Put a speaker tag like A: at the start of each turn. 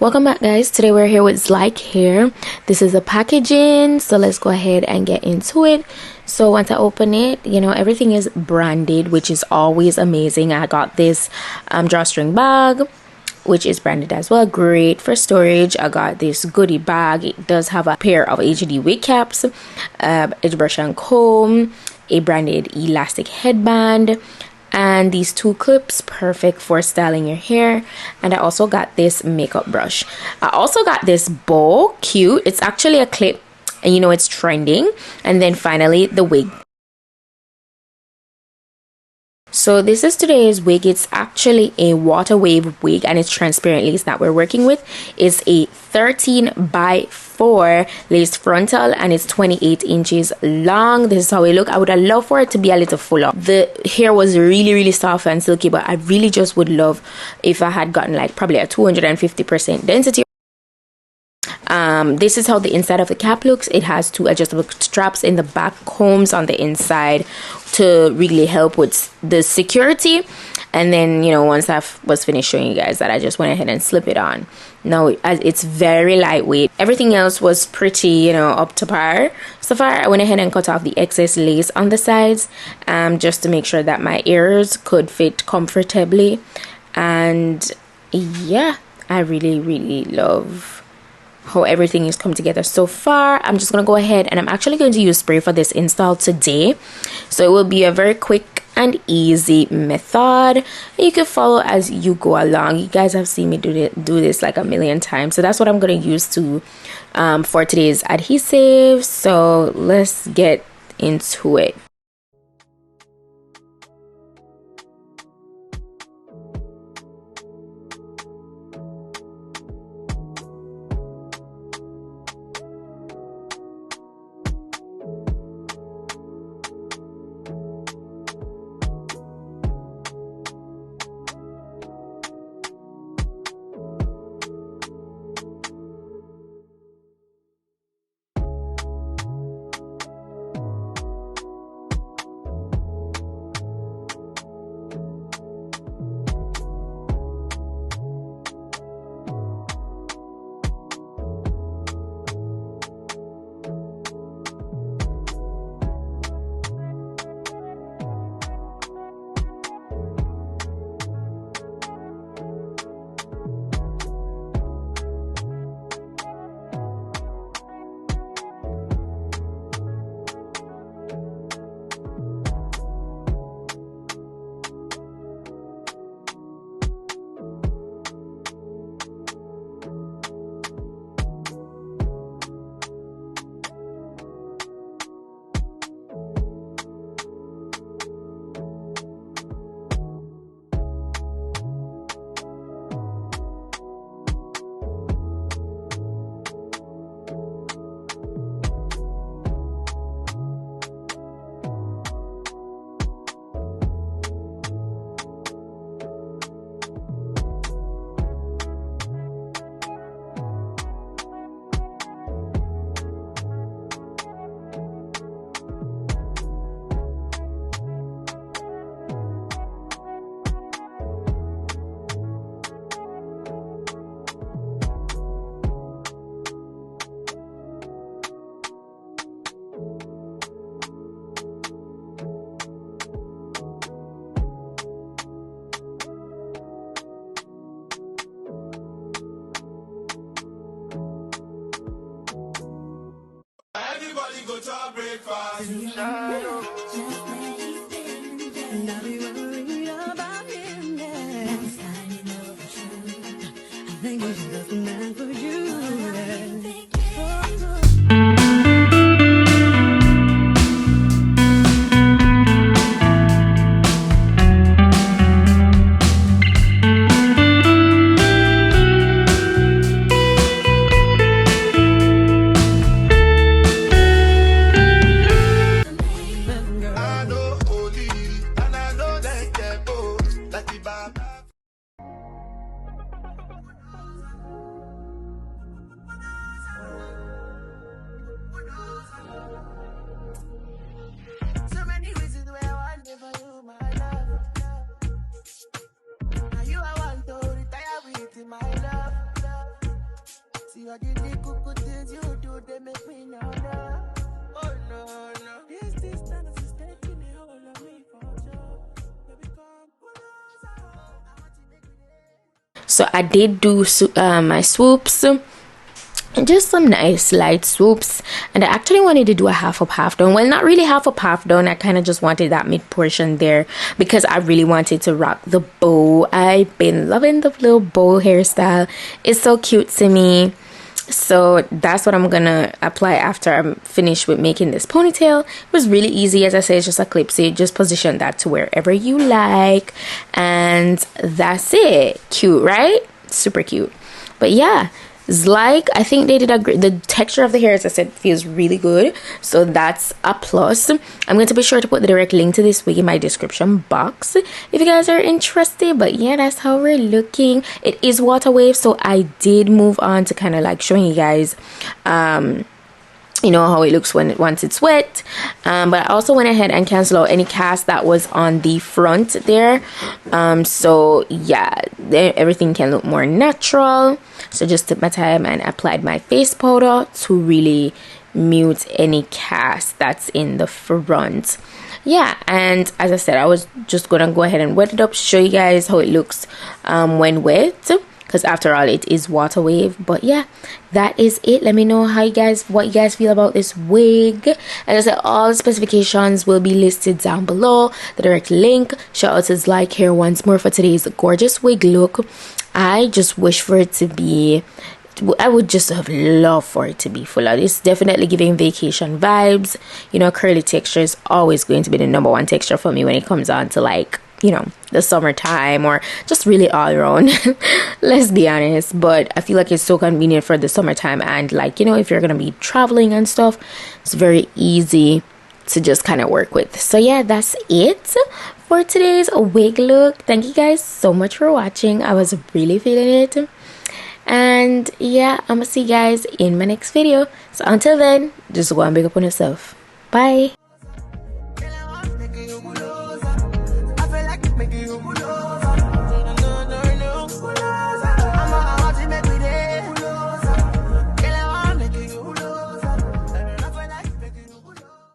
A: Welcome back, guys. Today we're here with Zlike Hair. This is the packaging, so let's go ahead and get into it. So once I open it, everything is branded, which is always amazing. I got this drawstring bag, which is branded as well. Great for storage. I got this goodie bag. It does have a pair of HD wig caps, edge brush and comb, a branded elastic headband, and these two clips, perfect for styling your hair. And I also got this makeup brush. I also got this bow, cute. It's actually a clip, and it's trending. And then finally the wig. So this is today's wig. It's actually a water wave wig, and it's transparent lace that we're working with. It's a 13x4 lace frontal, and it's 28 inches long. This is how it look. I would have loved for it to be a little fuller. The hair was really soft and silky, but I really just would love if I had gotten like probably a 250% density. This is how the inside of the cap looks. It has two adjustable straps in the back, combs on the inside to really help with the security. And then once I was finished showing you guys that, I just went ahead and slip it on. Now it's very lightweight. Everything else was pretty up to par so far. I went ahead and cut off the excess lace on the sides just to make sure that my ears could fit comfortably. And yeah, I really love how everything is come together so far. I'm just gonna go ahead and I'm actually going to use spray for this install today, so it will be a very quick and easy method. You can follow as you go along. You guys have seen me do this like a million times, so that's what I'm gonna use to for today's adhesive. So let's get into it.
B: Everybody go to breakfast.
C: And I'll be worried about him next. I know the truth. I think he's just the man for you.
A: So I did do my swoops, just some nice light swoops, and I actually wanted to do a half up half down. Well, not really half up half down, I kind of just wanted that mid portion there because I really wanted to rock the bow. I've been loving the little bow hairstyle. It's so cute to me. So that's what I'm gonna apply after I'm finished with making this ponytail. It was really easy. As I say, it's just a clip, so you just position that to wherever you like, and that's it. Cute, right? Super cute. But yeah, Zlike, I think they did the texture of the hair, as I said, feels really good, so that's a plus. I'm going to be sure to put the direct link to this wig in my description box if you guys are interested. But yeah, that's how we're looking. It is water wave, so I did move on to kind of like showing you guys you know how it looks once it's wet, but I also went ahead and canceled out any cast that was on the front there, so yeah, everything can look more natural. So just took my time and applied my face powder to really mute any cast that's in the front. Yeah, and as I said, I was just gonna go ahead and wet it up, show you guys how it looks when wet, because after all it is water wave. But yeah, that is it. Let me know what you guys feel about this wig. As I said, all the specifications will be listed down below, the direct link. Shout out to Zlike Hair once more for today's gorgeous wig look. I just wish for it to be, I would just have loved for it to be fuller. It's definitely giving vacation vibes. You know, curly texture is always going to be the #1 texture for me when it comes on to, like, you know, the summertime or just really all around. Let's be honest. But I feel like it's so convenient for the summertime, and like, you know, if you're gonna be traveling and stuff, it's very easy to just kind of work with. So yeah, that's it for today's wig look. Thank you guys so much for watching. I was really feeling it, and yeah, I'm gonna see you guys in my next video. So until then, just go and big up on yourself. Bye.